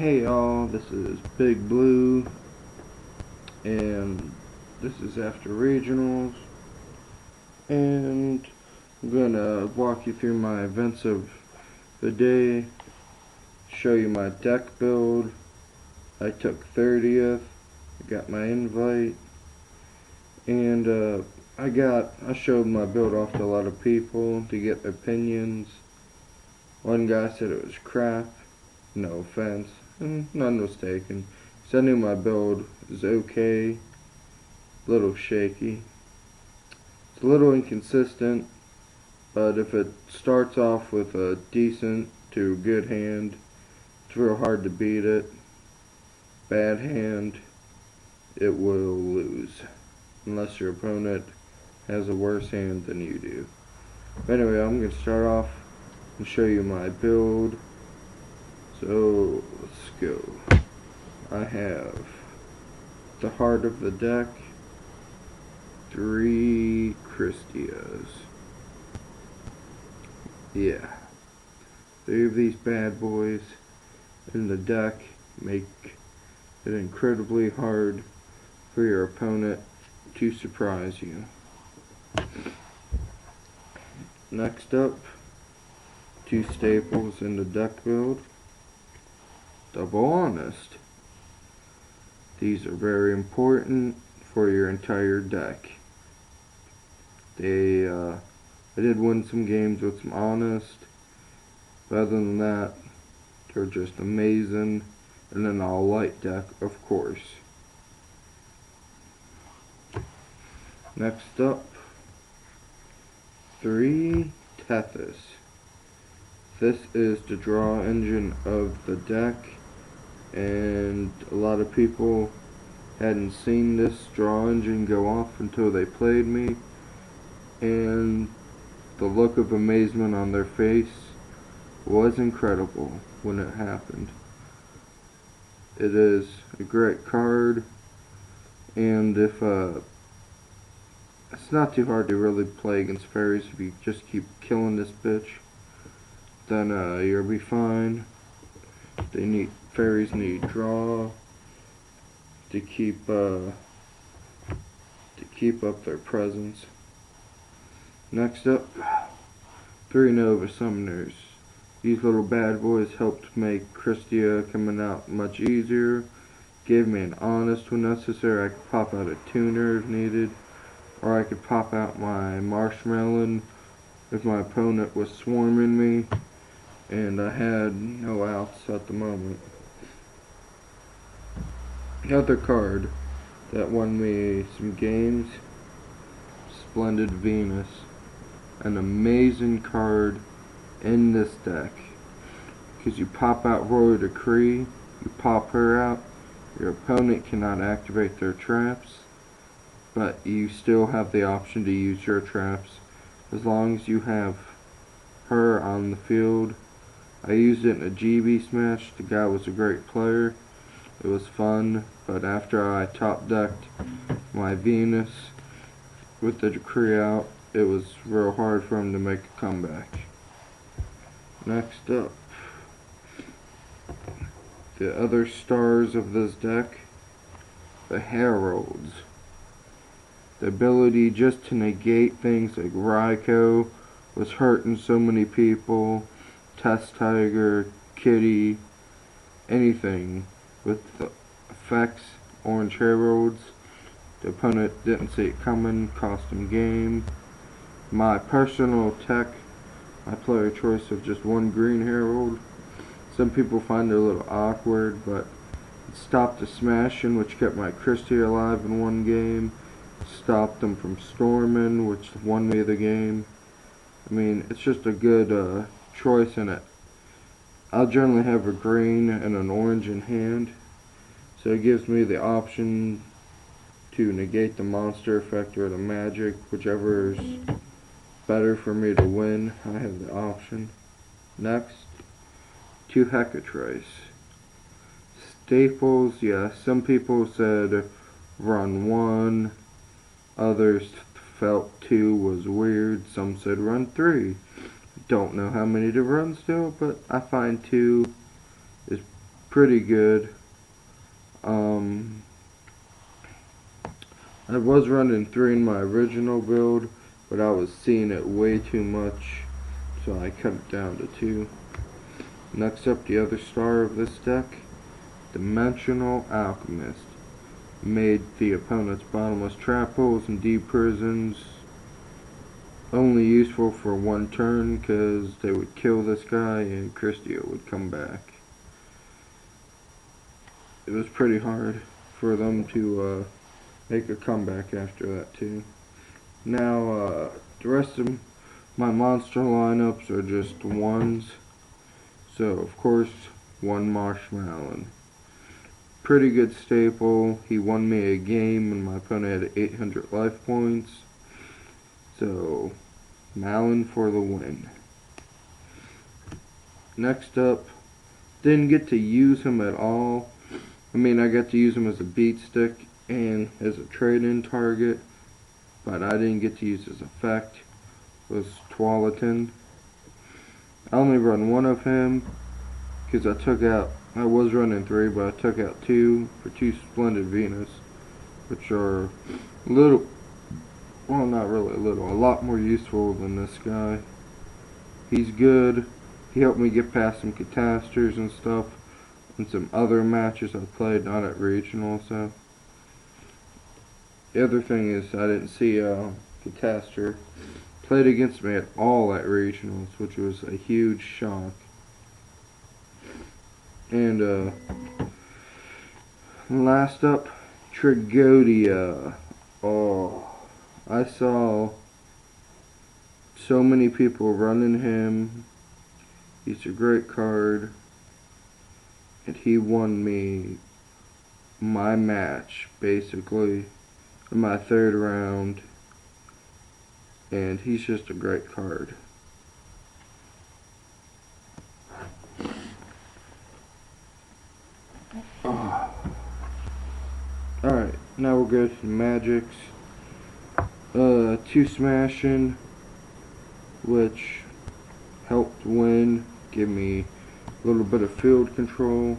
Hey y'all, this is Big Blue, and this is after regionals, and I'm gonna walk you through my events of the day, show you my deck build. I took 30th, I got my invite, and I showed my build off to a lot of people to get their opinions. One guy said it was crap, no offense, and none was taken. So I knew my build was okay, a little shaky. It's a little inconsistent, but if it starts off with a decent to good hand, it's real hard to beat it. Bad hand, it will lose, unless your opponent has a worse hand than you do. But anyway, I'm going to start off and show you my build. So, let's go. I have the heart of the deck, 3 Christias. Yeah. 3 of these bad boys in the deck make it incredibly hard for your opponent to surprise you. Next up, 2 staples in the deck build. Double Honest. These are very important for your entire deck. I did win some games with some Honest, but other than that, they're just amazing. And an all light deck, of course. Next up, 3 Tethys. This is the draw engine of the deck, and a lot of people hadn't seen this draw engine go off until they played me, and the look of amazement on their face was incredible when it happened. It is a great card, and if it's not too hard to really play against fairies if you just keep killing this bitch, then you'll be fine. Fairies need draw to keep up their presence. Next up, 3 Nova Summoners. These little bad boys helped make Christia coming out much easier. Gave me an Honest when necessary. I could pop out a Tuner if needed, or I could pop out my Marshmallow if my opponent was swarming me, and I had no outs at the moment. Another card that won me some games, Splendid Venus. An amazing card in this deck, because you pop out Royal Decree, you pop her out, your opponent cannot activate their traps, but you still have the option to use your traps as long as you have her on the field. I used it in a GB Smash. The guy was a great player. It was fun, but after I top decked my Venus with the Decree out, it was real hard for him to make a comeback. Next up, the other stars of this deck, the Heralds. The ability just to negate things like Raikou was hurting so many people, Test Tiger, Kitty, anything with the effects, Orange Heralds. The opponent didn't see it coming, cost him game. My personal tech, my player choice of just 1 Green Herald. Some people find it a little awkward, but it stopped the smashing, which kept my Christie alive in 1 game. Stopped them from storming, which won me the game. I mean, it's just a good choice in it. I'll generally have a green and an orange in hand, so it gives me the option to negate the monster effect or the magic, whichever is better for me to win. I have the option. Next, 2 Hecatrice. Staples, yeah, some people said run 1, others felt 2 was weird, some said run 3. Don't know how many to run still, but I find 2 is pretty good. I was running 3 in my original build, but I was seeing it way too much, so I cut it down to 2. Next up, the other star of this deck, Dimensional Alchemist. Made the opponent's bottomless trap holes and deep prisons only useful for 1 turn, because they would kill this guy and Christia would come back. It was pretty hard for them to make a comeback after that too. Now the rest of my monster lineups are just 1s. So of course 1 Marshmallow. Pretty good staple. He won me a game and my opponent had 800 life points. So Malin for the win. Next up, didn't get to use him at all. I mean, I got to use him as a beat stick and as a trade-in target, but I didn't get to use his effect. It was Twalaton. I only run 1 of him because I was running 3, but I took out 2 for 2 Splendid Venus, which are little, well, not really a lot more useful than this guy. He's good. He helped me get past some catasters and stuff in some other matches I played, not at regional. So the other thing is I didn't see Cataster played against me at all at regionals, which was a huge shock. And last up, Trigodia. Oh, I saw so many people running him. He's a great card. And he won me my match, basically, in my 3rd round. And he's just a great card. Oh. Alright, now we'll go to the Magics. 2 Smashing, which helped win, give me a little bit of field control.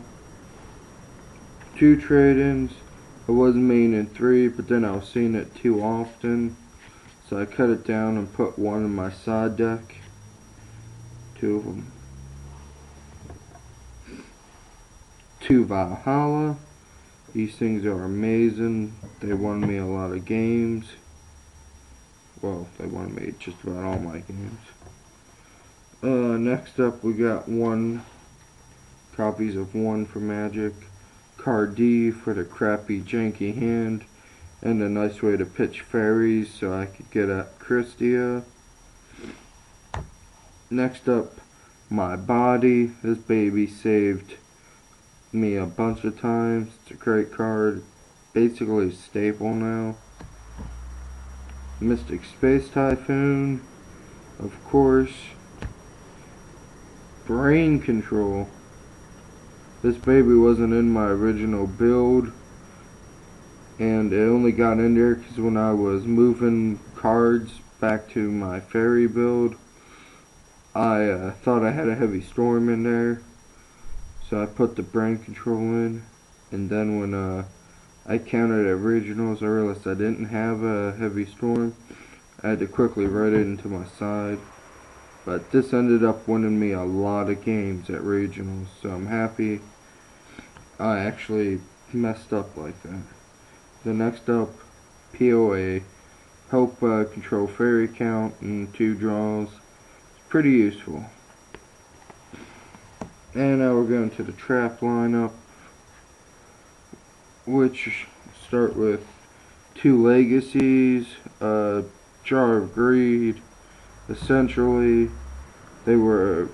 2 trade-ins. I was maining 3, but then I was seeing it too often, so I cut it down and put 1 in my side deck. 2 of them. 2 Valhalla. These things are amazing. They won me a lot of games. Well, they won me just about all my games. Next up, we got 1 copies of 1 for Magic. Card D for the crappy janky hand, and a nice way to pitch fairies so I could get at Christia. Next up, my body. This baby saved me a bunch of times. It's a great card, basically a staple now. Mystic Space Typhoon, of course. Brain Control. This baby wasn't in my original build, and it only got in there because when I was moving cards back to my fairy build, I thought I had a heavy storm in there, so I put the Brain Control in, and then when I counted at regionals, I realized I didn't have a heavy storm. I had to quickly write it into my side. But this ended up winning me a lot of games at regionals, so I'm happy I actually messed up like that. The next up, POA. Help control fairy count and 2 draws. It's pretty useful. And now we're going to the trap lineup, which start with 2 legacies, Jar of Greed. Essentially, they work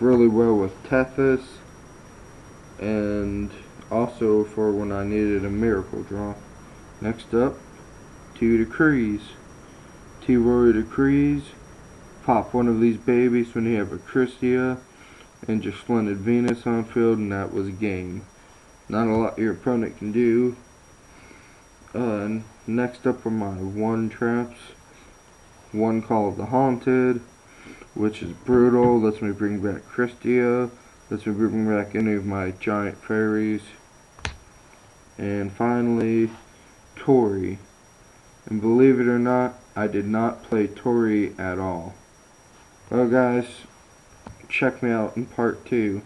really well with Tethys, and also for when I needed a miracle draw. Next up, 2 Decrees. 2 Royal Decrees. Pop 1 of these babies when you have a Christia and just Splendid Venus on field, and that was game. Not a lot your opponent can do. Next up are my 1 traps. 1 Call of the Haunted, which is brutal, lets me bring back Christia, This will bring back any of my giant fairies. And finally, Tori. And believe it or not, I did not play Tori at all. Well guys, check me out in part 2.